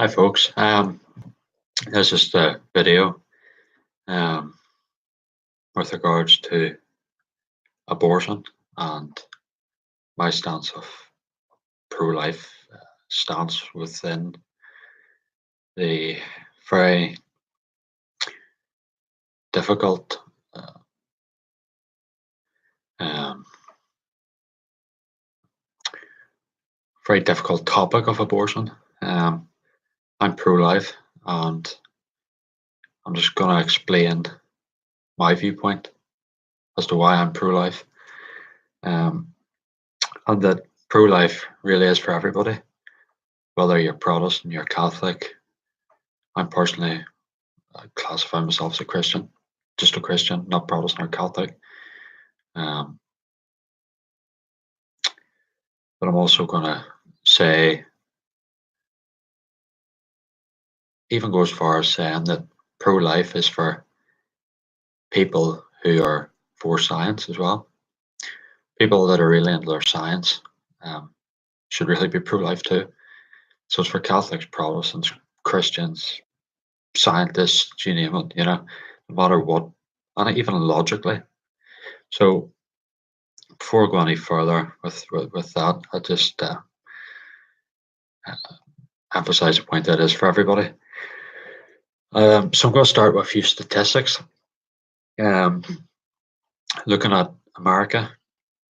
Hi, folks. This is the video um, with regards to abortion and my stance of pro-life stance within the very difficult, um, very difficult topic of abortion. I'm pro-life, and I'm just going to explain my viewpoint as to why I'm pro-life, and that pro-life really is for everybody, whether you're Protestant, you're Catholic. I'm personally classify myself as a Christian, just a Christian, not Protestant or Catholic. Um, but I'm also going to say, even go as far as saying that pro-life is for people who are for science as well. People that are really into their science should really be pro-life too. So it's for Catholics, Protestants, Christians, scientists, you name it, no matter what, and even logically. So before I go any further with that, I just emphasize the point that it is for everybody. So I'm going to start with a few statistics. Looking at America,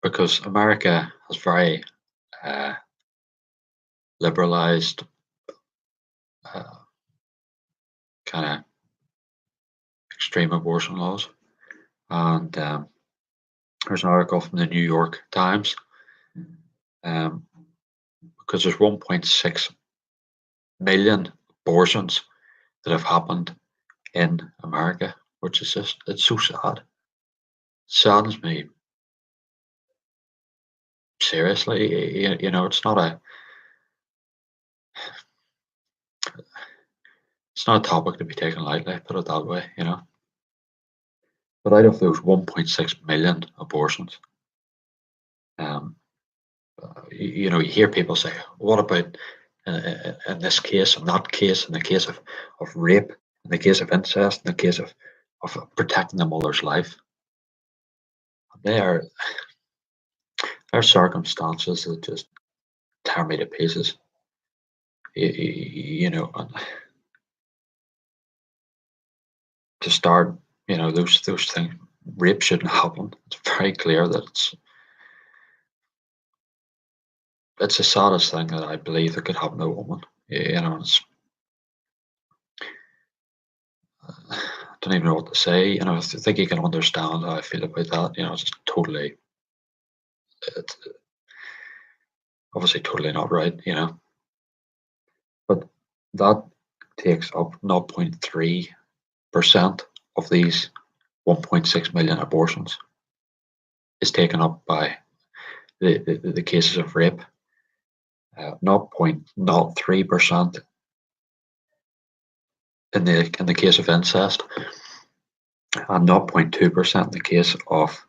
because America has very liberalized kind of extreme abortion laws. And there's an article from the New York Times, because there's 1.6 million abortions that have happened in America, which is just, it's so sad. It saddens me seriously. It's not a topic to be taken lightly, put it that way, But out of those 1.6 million abortions, you hear people say, what about in this case, in that case, in the case of rape, in the case of incest, in the case of protecting the mother's life? There are circumstances that just tear me to pieces. And to start, those things, rape shouldn't happen. It's very clear that it's the saddest thing that I believe that could happen to a woman. I don't even know what to say. I think you can understand how I feel about that. It's just totally, it's obviously totally not right. But that takes up 0.3% of these 1.6 million abortions is taken up by the cases of rape. 0.03% in the case of incest, and 0.2% in the case of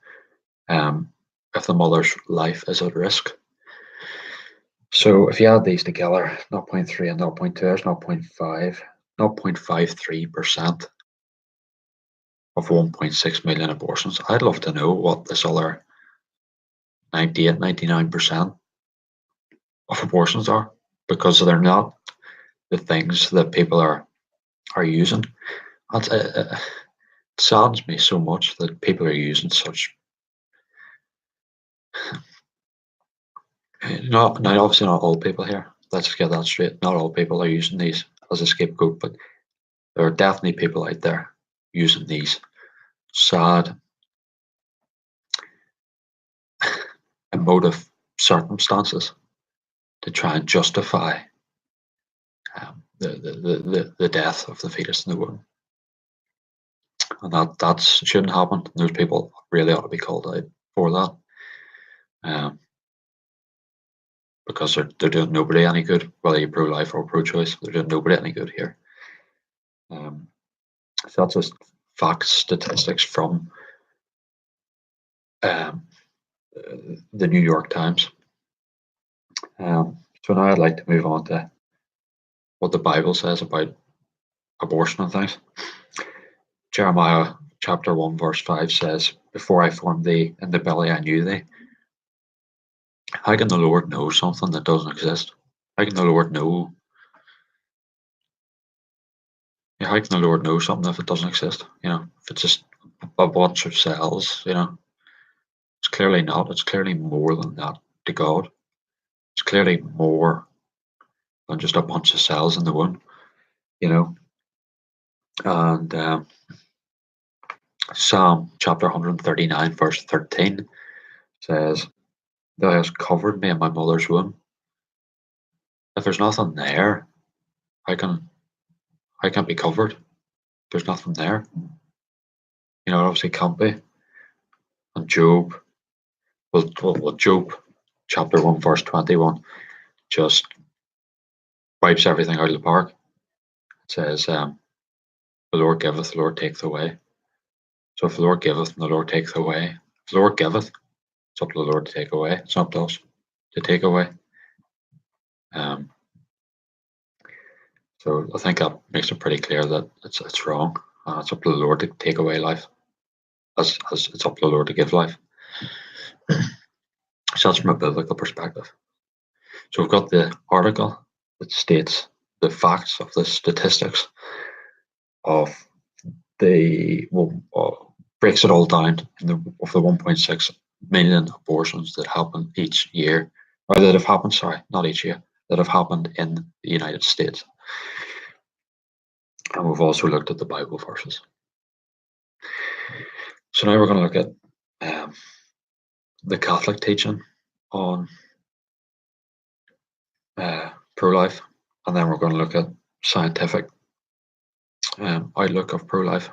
if the mother's life is at risk. So if you add these together, 0.3 and 0.2 is 0.5, 0.53% of 1.6 million abortions. I'd love to know what this other 98, 99% of abortions are, because they're not the things that people are using. It saddens me so much that people are using such, now obviously not all people here, let's get that straight, not all people are using these as a scapegoat, but there are definitely people out there using these sad, emotive circumstances to try and justify the death of the fetus in the womb. And that shouldn't happen. Those people really ought to be called out for that, because they're doing nobody any good, whether you're pro-life or pro-choice. They're doing nobody any good here. So that's just facts, statistics from the New York Times. So now I'd like to move on to what the Bible says about abortion and things. Jeremiah chapter 1 verse 5 says, "Before I formed thee in the belly, I knew thee." How can the Lord know something that doesn't exist? How can the Lord know? Yeah, how can the Lord know something if it doesn't exist? If it's just a bunch of cells, it's clearly not. It's clearly more than that to God. It's clearly more than just a bunch of cells in the womb, you know. And Psalm chapter 139, verse 13 says, "Thou hast covered me in my mother's womb." If there's nothing there, how can it be covered? There's nothing there. It obviously can't be. And Job, well, Job chapter 1, verse 21 just wipes everything out of the park. It says, "The Lord giveth, the Lord taketh away." So if the Lord giveth and the Lord taketh away, if the Lord giveth, it's up to the Lord to take away. It's not up to us to take away. So I think that makes it pretty clear that it's wrong. It's up to the Lord to take away life, as it's up to the Lord to give life. So that's from a biblical perspective. So we've got the article that states the facts of the statistics of breaks it all down of the 1.6 million abortions that happen each year, or that have happened. Sorry, not each year, that have happened in the United States. And we've also looked at the Bible verses. So now we're going to look at the Catholic teaching on pro-life, and then we're going to look at scientific outlook of pro-life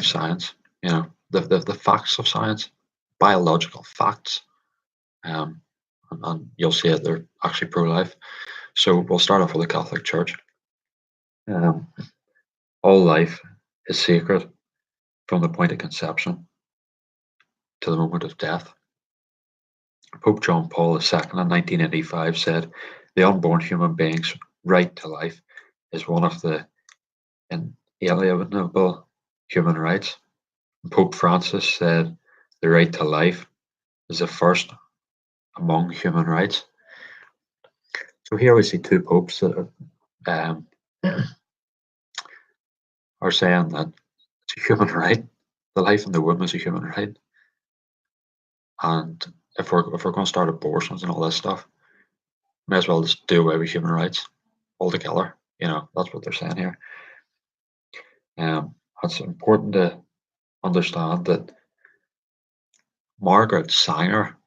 science. The facts of science, biological facts, and you'll see that they're actually pro-life. So we'll start off with the Catholic Church. All life is sacred from the point of conception to the moment of death. Pope John Paul II in 1985 said, "The unborn human being's right to life is one of the inalienable human rights." Pope Francis said, "The right to life is the first among human rights." So here we see two popes that are saying that it's a human right. The life in the womb is a human right. And if we're going to start abortions and all this stuff, may as well just do away with human rights altogether. That's what they're saying here. It's important to understand that Margaret Sanger,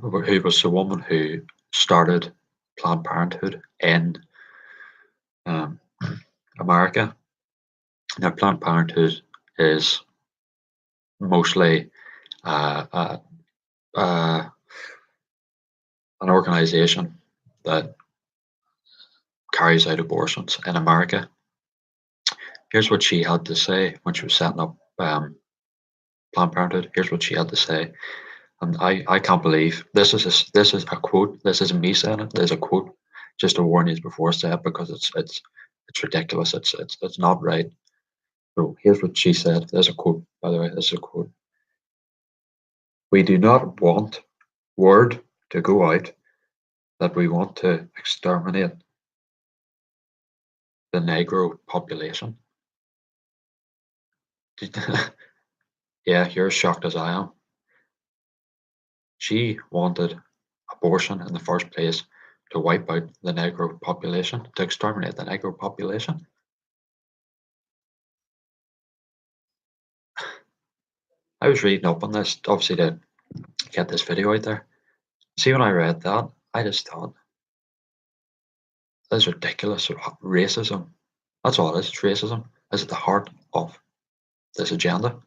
who was the woman who started Planned Parenthood in America. Now, Planned Parenthood is mostly an organization that carries out abortions in America. Here's what she had to say when she was setting up Planned Parenthood. Here's what she had to say, and I can't believe this is a quote. This isn't me saying it. There's a quote. Just to warn you before I say it, because it's ridiculous. It's not right. So here's what she said. There's a quote, by the way. This is a quote. "We do not want word to go out that we want to exterminate the Negro population." Yeah, you're as shocked as I am. She wanted abortion in the first place to wipe out the Negro population, to exterminate the Negro population. I was reading up on this, obviously, to get this video out there. See, when I read that, I just thought, this is ridiculous. Racism. That's all it is. It's racism. Is at the heart of this agenda.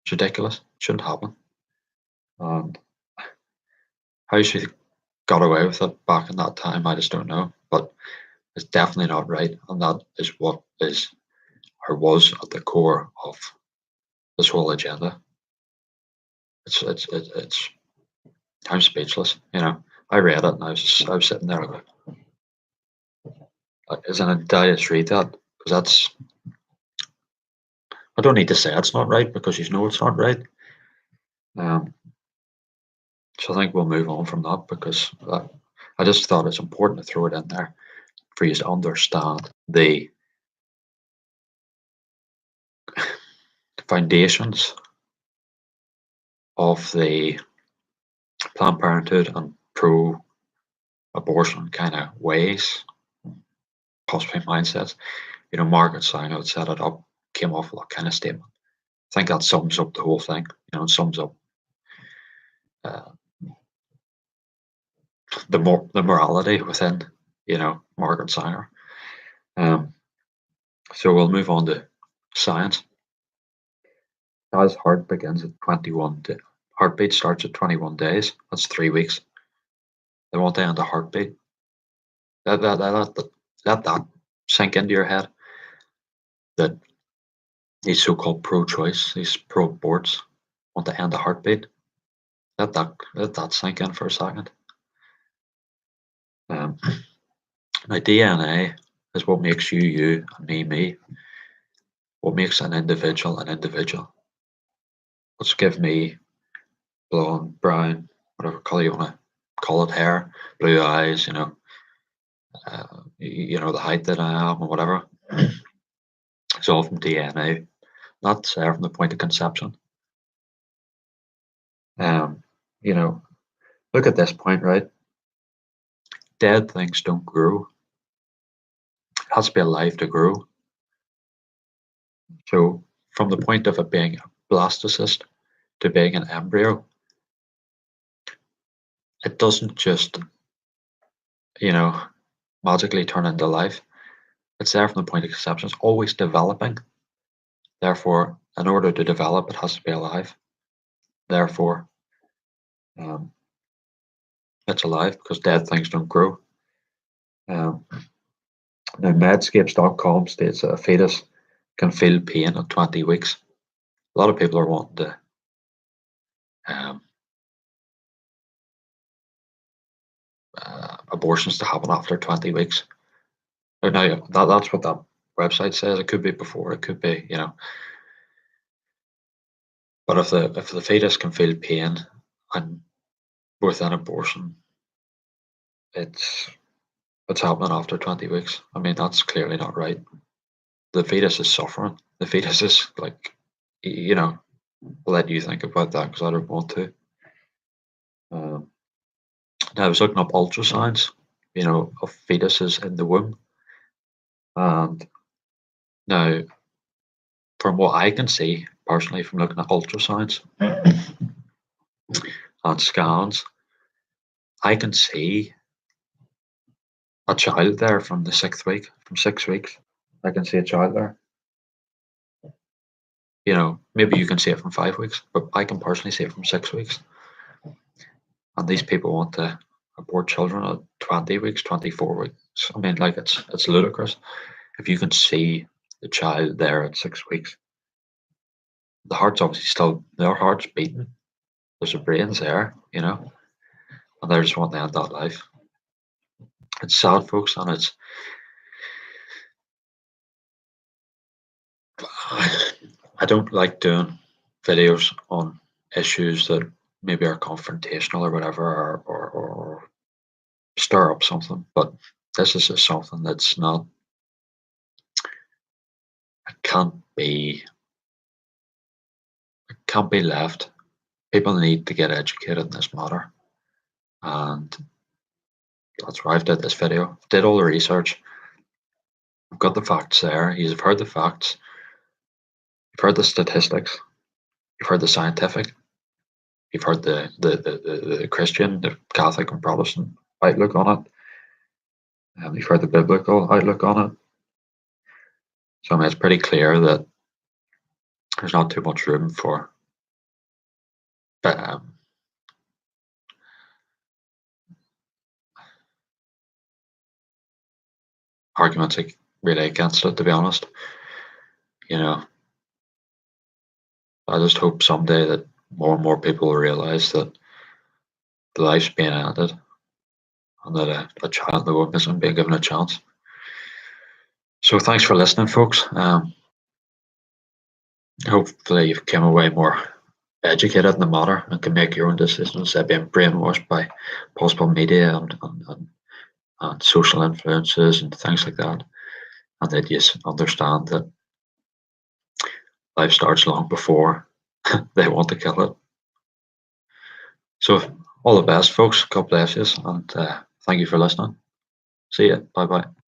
It's ridiculous. It shouldn't happen. And how she got away with it back in that time, I just don't know. But it's definitely not right. And that is what is or was at the core of this whole agenda. I'm speechless. I read it and I was sitting there like, isn't it? Did I just read that? Because that's I don't need to say it's not right because you know it's not right. Um, so I think we'll move on from that because I just thought it's important to throw it in there for you to understand the foundations of the Planned Parenthood and pro-abortion kind of ways, possibly mindsets. Margaret Sanger had set it up, came off with that kind of statement. I think that sums up the whole thing. It sums up uh, the morality within Margaret Sanger. So we'll move on to science. As heart begins at 21, heartbeat starts at 21 days. That's 3 weeks. They want to end a heartbeat. Let that sink into your head. That these so-called pro-choice, these pro-aborts, want to end a heartbeat. Let that sink in for a second. Now, DNA is what makes you, and me. What makes an individual an individual. What's give me blonde, brown, whatever color you want to call it, hair, blue eyes, the height that I am, or whatever. It's all from DNA, not from the point of conception. Um, you know, look at this point, right? Dead things don't grow. It has to be alive to grow. So, from the point of it being a blastocyst to being an embryo, it doesn't just, magically turn into life. It's there from the point of conception. It's always developing. Therefore, in order to develop, it has to be alive. Therefore, um, it's alive because dead things don't grow. Now, Medscapes.com states that a fetus can feel pain at 20 weeks. A lot of people are wanting to abortions to happen after 20 weeks. Now, that's what that website says. It could be before, it could be, But if the fetus can feel pain and with an abortion, it's happening after 20 weeks. I mean, that's clearly not right. The fetus is suffering. The fetus is like, I'll let you think about that because I don't want to. Now, I was looking up ultrasounds, of fetuses in the womb. And now, from what I can see, personally, from looking at ultrasounds and scans, I can see a child there from the 6th week, from 6 weeks. I can see a child there. Maybe you can see it from 5 weeks, but I can personally see it from 6 weeks. And these people want to abort children at 20 weeks, 24 weeks. I mean, like, it's ludicrous. If you can see the child there at 6 weeks, the heart's obviously still, their heart's beating. There's a brains there, and they're just wanting to end that life. It's sad, folks, and it's I don't like doing videos on issues that maybe are confrontational or whatever, or stir up something. But this is just something that's not. It can't be left. People need to get educated in this matter, and that's why I've did this video. Did all the research. I've got the facts there. You've heard the facts. You've heard the statistics. You've heard the scientific. You've heard the Christian, the Catholic and Protestant outlook on it. You've heard the biblical outlook on it. So I mean, it's pretty clear that there's not too much room for arguments really against it, to be honest. I just hope someday that more and more people will realise that the life's being ended and that a child that went missing being given a chance. So thanks for listening, folks. Hopefully you've come away more educated in the matter and can make your own decisions instead of being brainwashed by possible media and social influences and things like that. And that you understand that life starts long before they want to kill it. So all the best, folks. God bless you, and thank you for listening. See you. Bye bye.